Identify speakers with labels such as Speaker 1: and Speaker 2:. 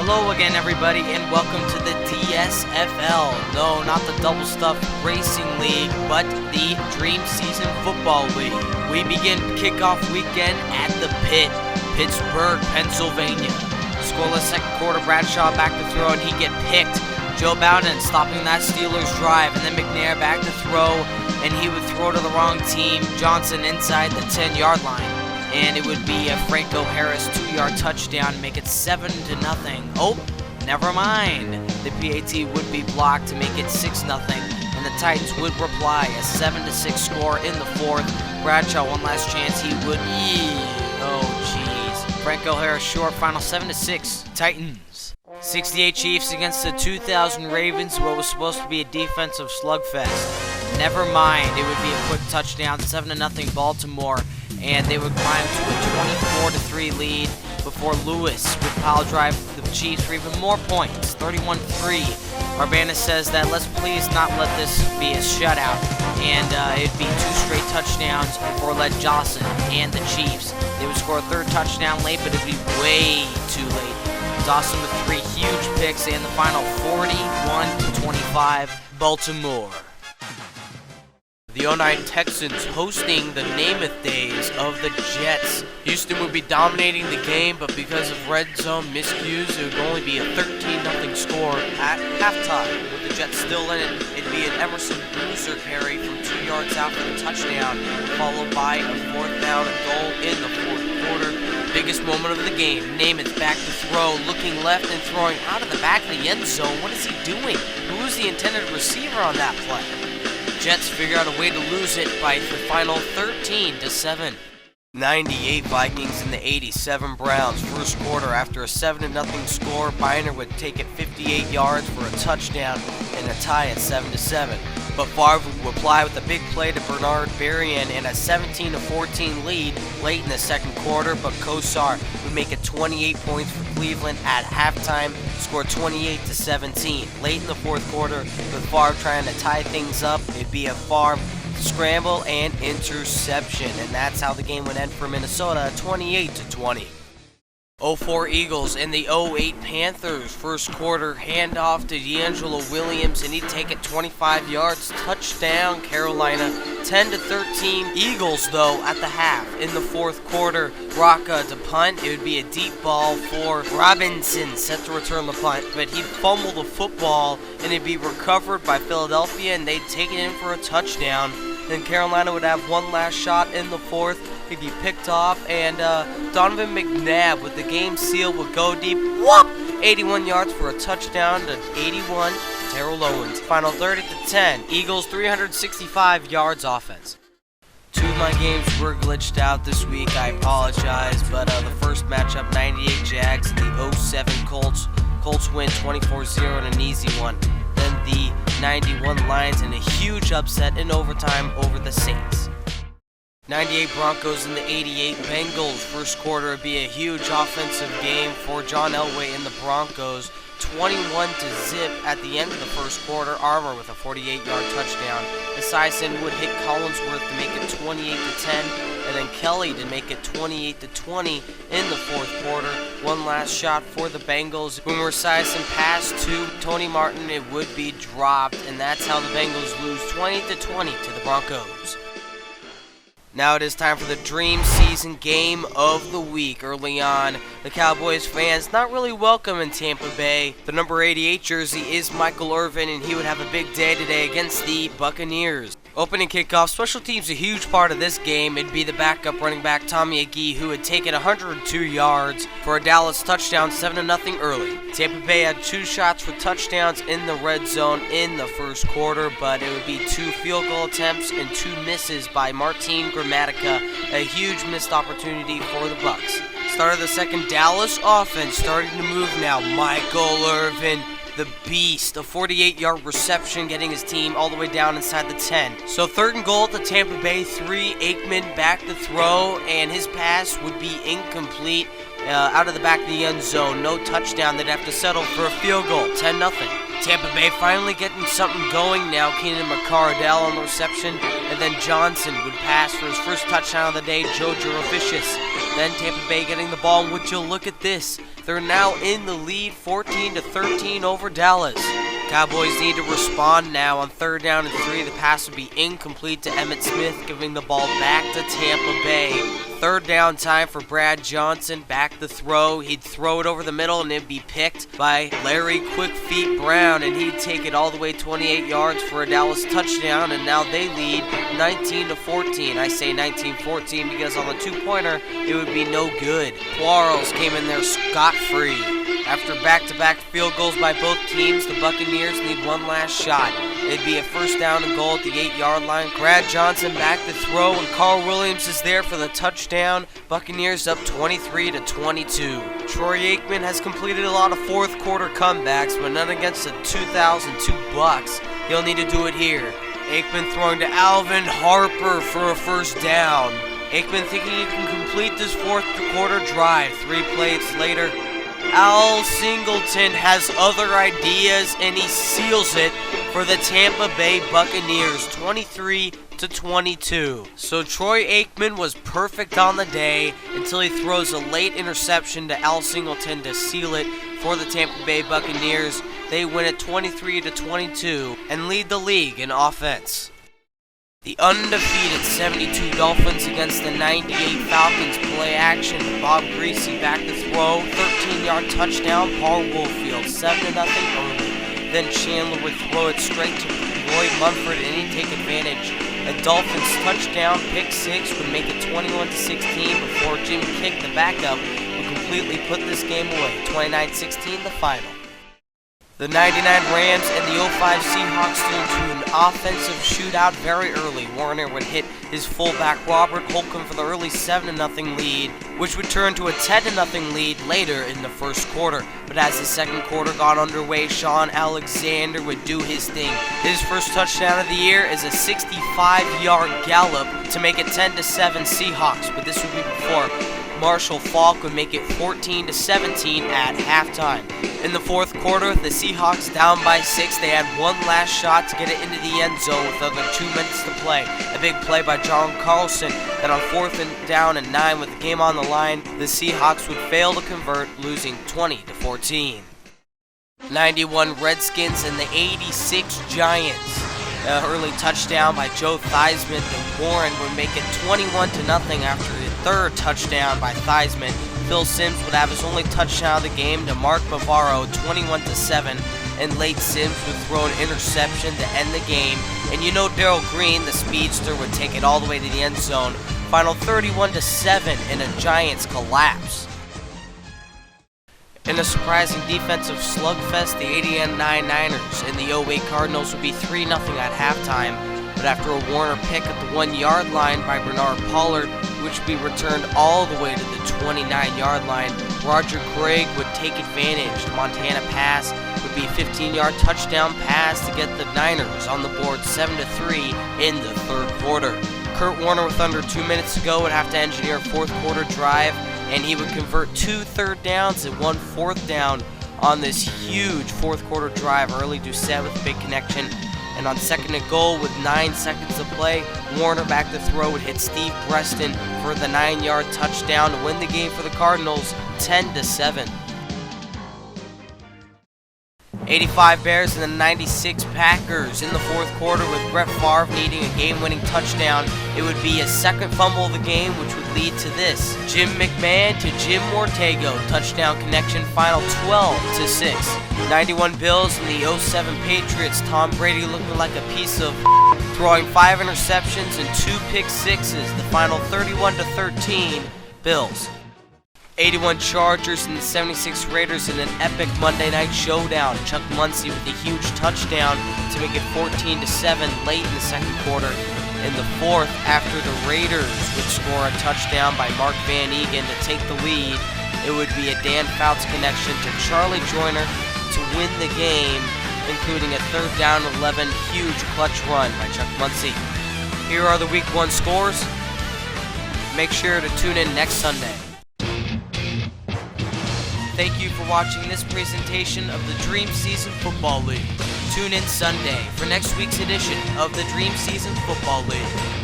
Speaker 1: Hello again, everybody, and welcome to the DSFL. No, not the Double Stuff Racing League, but the Dream Season Football League. We begin kickoff weekend at the Pit, Pittsburgh, Pennsylvania. Scoreless second quarter, Bradshaw back to throw, and he get picked. Joe Bowden stopping that Steelers drive, and then McNair back to throw, and he would throw to the wrong team. Johnson inside the 10-yard line. And it would be a Franco Harris 2-yard touchdown to make it 7-0. Oh, never mind. The PAT would be blocked to make it 6-0, and the Titans would reply a 7-6 score in the fourth. Bradshaw, one last chance, he would. Oh, jeez. Franco Harris short, final 7-6. Titans. 68 Chiefs against the 2000 Ravens, what was supposed to be a defensive slugfest. Never mind. It would be a quick touchdown, 7-0 Baltimore. And they would climb to a 24-3 lead before Lewis would pile drive the Chiefs for even more points, 31-3. Urbana says that let's please not let this be a shutout, and it'd be 2 straight touchdowns for Led Johnson and the Chiefs. They would score a third touchdown late, but it'd be way too late. Dawson with 3 huge picks, and the final 41-25 Baltimore. The 09 Texans hosting the Namath days of the Jets. Houston would be dominating the game, but because of red zone miscues, it would only be a 13-0 score at halftime. With the Jets still in it, it'd be an Emerson Bruiser carry from 2 yards out for the touchdown, followed by a 4th down and goal in the fourth quarter. Biggest moment of the game, Namath back to throw, looking left and throwing out of the back of the end zone. What is he doing? Who is the intended receiver on that play? Jets figure out a way to lose it by the final 13-7. 98 Vikings and the 87 Browns. First quarter, after a 7-0 score, Biner would take it 58 yards for a touchdown and a tie at 7-7. But Favre would reply with a big play to Bernard Berrien and a 17-14 lead late in the second quarter, but Kosar would make it 28 points for Cleveland at halftime, scored 28-17. Late in the fourth quarter, with Favre trying to tie things up, it'd be a Favre scramble and interception, and that's how the game would end for Minnesota, 28-20. 04 Eagles and the 08 Panthers. First quarter, handoff to D'Angelo Williams, and he'd take it 25 yards. Touchdown, Carolina, 10-13. Eagles, though, at the half. In the fourth quarter, Rocca to punt. It would be a deep ball for Robinson, set to return the punt, but he'd fumble the football, and it'd be recovered by Philadelphia, and they'd take it in for a touchdown. Then Carolina would have one last shot in the fourth. He'd be picked off, and Donovan McNabb with the game seal would go deep. Whoop! 81 yards for a touchdown to 81. Terrell Owens. Final 30-10. Eagles 365 yards offense. 2 of my games were glitched out this week. I apologize, but the first matchup, 98 Jags and the 07 Colts. Colts win 24-0 in an easy one. Then the 91 Lions in a huge upset in overtime over the Saints. 98 Broncos and the 88 Bengals. First quarter would be a huge offensive game for John Elway and the Broncos. 21-0 at the end of the first quarter. Armour with a 48-yard touchdown. Esiason would hit Collinsworth to make it 28-10, and then Kelly to make it 28-20 in the fourth quarter. One last shot for the Bengals. When Esiason passed to Tony Martin, it would be dropped, and that's how the Bengals lose 20-20 to the Broncos. Now it is time for the Dream Season Game of the Week. Early on, the Cowboys fans not really welcome in Tampa Bay. The number 88 jersey is Michael Irvin, and he would have a big day today against the Buccaneers. Opening kickoff, special teams a huge part of this game. It'd be the backup running back Tommy Agee, who would take it 102 yards for a Dallas touchdown, 7-0 early. Tampa Bay had 2 shots for touchdowns in the red zone in the first quarter, but it would be 2 field goal attempts and 2 misses by Martin Gramatica, a huge missed opportunity for the Bucs. Start of the second, Dallas offense starting to move now. Michael Irvin, the beast, a 48-yard reception, getting his team all the way down inside the 10. So 3rd and goal at the Tampa Bay 3. Aikman back to throw, and his pass would be incomplete out of the back of the end zone. No touchdown. They'd have to settle for a field goal. 10-0. Tampa Bay finally getting something going now. Keenan McCardell on the reception, and then Johnson would pass for his first touchdown of the day, Jojo Vicious. Then Tampa Bay getting the ball, and would you look at this? They're now in the lead, 14-13 over Dallas. Cowboys need to respond now on 3rd down and 3. The pass would be incomplete to Emmitt Smith, giving the ball back to Tampa Bay. 3rd down time for Brad Johnson. Back the throw. He'd throw it over the middle, and it'd be picked by Larry Quick Feet Brown, and he'd take it all the way 28 yards for a Dallas touchdown, and now they lead 19-14. I say 19-14 because on the two-pointer, it would be no good. Quarles came in there scot-free. After back-to-back field goals by both teams, the Buccaneers need one last shot. It'd be a 1st down and goal at the 8-yard line. Brad Johnson back to throw, and Carl Williams is there for the touchdown. Buccaneers up 23-22. Troy Aikman has completed a lot of 4th quarter comebacks, but none against the 2002 Bucs. He'll need to do it here. Aikman throwing to Alvin Harper for a 1st down. Aikman thinking he can complete this 4th quarter drive. 3 plays later, Al Singleton has other ideas, and he seals it for the Tampa Bay Buccaneers, 23-22. So Troy Aikman was perfect on the day until he throws a late interception to Al Singleton to seal it for the Tampa Bay Buccaneers. They win it 23-22 and lead the league in offense. The undefeated 72 Dolphins against the 98 Falcons. Play action. Bob Greasy back to throw. 13-yard touchdown. Paul Woolfield. 7-0 early. Then Chandler would throw it straight to Lloyd Munford, and he'd take advantage. A Dolphins touchdown. Pick 6 would make it 21-16 before Jim Kick, the backup, would completely put this game away. 29-16 the final. The 99 Rams and the 05 Seahawks stood into an offensive shootout very early. Warner would hit his fullback Robert Holcomb for the early 7-0 lead, which would turn to a 10-0 lead later in the 1st quarter. But as the 2nd quarter got underway, Sean Alexander would do his thing. His first touchdown of the year is a 65-yard gallop to make it 10-7 Seahawks, but this would be before Marshall Faulk would make it 14-17 at halftime. In the 4th quarter, the Seahawks down by 6. They had one last shot to get it into the end zone with under 2 minutes to play. A big play by John Carlson. Then on 4th down and 9 with the game on the line, the Seahawks would fail to convert, losing 20-14. 91 Redskins and the 86 Giants. Early touchdown by Joe Theismann. Then Warren would make it 21-0 after the 3rd touchdown by Theismann. Phil Simms would have his only touchdown of the game to Mark Bavaro, 21-7, and Late Simms would throw an interception to end the game. And you know Darrell Green, the speedster, would take it all the way to the end zone. Final 31-7 in a Giants collapse. In a surprising defensive slugfest, the 89 Niners and the 08 Cardinals would be 3-0 at halftime. But after a Warner pick at the 1-yard line by Bernard Pollard, which would be returned all the way to the 29-yard line, Roger Craig would take advantage. The Montana pass would be a 15-yard touchdown pass to get the Niners on the board 7-3 in the 3rd quarter. Kurt Warner, with under 2 minutes to go, would have to engineer a 4th quarter drive, and he would convert 2 3rd downs and 1 4th down on this huge 4th quarter drive. Early Doucette with a big connection. And on 2nd and goal with 9 seconds to play, Warner back to throw would hit Steve Preston for the 9-yard touchdown to win the game for the Cardinals 10-7. 85 Bears and the 96 Packers in the 4th quarter with Brett Favre needing a game-winning touchdown. It would be a 2nd fumble of the game, which would lead to this. Jim McMahon to Jim Mortego. Touchdown connection, final 12-6. 91 Bills and the 07 Patriots. Tom Brady looking like a piece of throwing 5 interceptions and 2 pick sixes. The final 31-13 Bills. 81 Chargers and the 76 Raiders in an epic Monday night showdown. Chuck Muncie with a huge touchdown to make it 14-7 late in the 2nd quarter. In the 4th, after the Raiders would score a touchdown by Mark Van Egan to take the lead, it would be a Dan Fouts connection to Charlie Joyner to win the game, including a 3rd down 11 huge clutch run by Chuck Muncie. Here are the Week 1 scores. Make sure to tune in next Sunday. thank you for watching this presentation of the Dream Season Football League. Tune in Sunday for next week's edition of the Dream Season Football League.